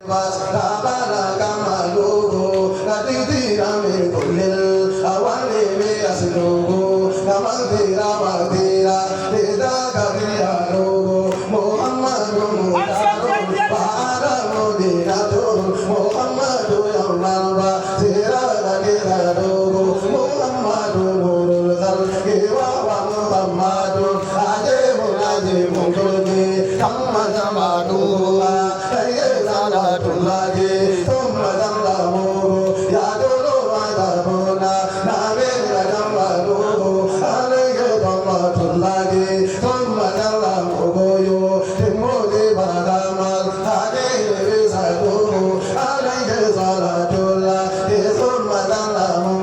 Kabala Kamalugo, Katiti Rame Kulil, Awani me Asilugo, Kamadira Madira, Eda Kavia Logo, Muhammadu Mutaro, Para Modinato, Muhammadu Yamalva, Sira Gira Logo, Muhammadu Nurul, Kiwa Muhammadu, Ade Munaji Mungulgi, Kamadamadu. Tulagi, Tumadam Lamu, Yadolo Madabuna, Navega Damalu, Alayadama Tulagi, Tumadam Lamu, Timodi Badama, Ade Sadu, Alayazala Tula, Tumadam Lamu,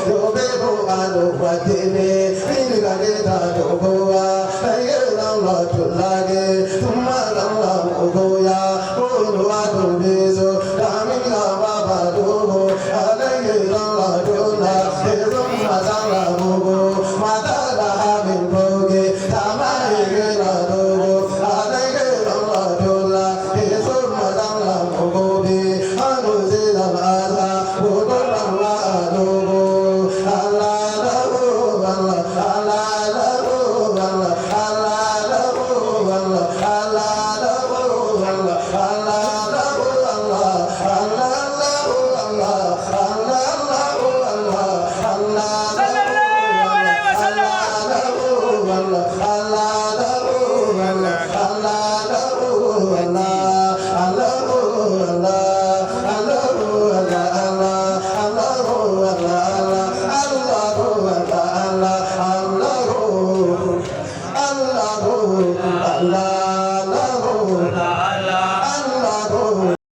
Yobebu Adu Patini, Pinagada Dogoa, Ayadama Tulagi, Tumadam Lamu, Beso, Damina Babadogo, Alayla Dona, Ezum Mazala Bogo, Madala Havin Boge, Tamayela Dogo, Alayla Dona, Ezum Mazala Bogo, Anuzila Ala, Bogola Dogo, Allah, Allah, Allah, Allah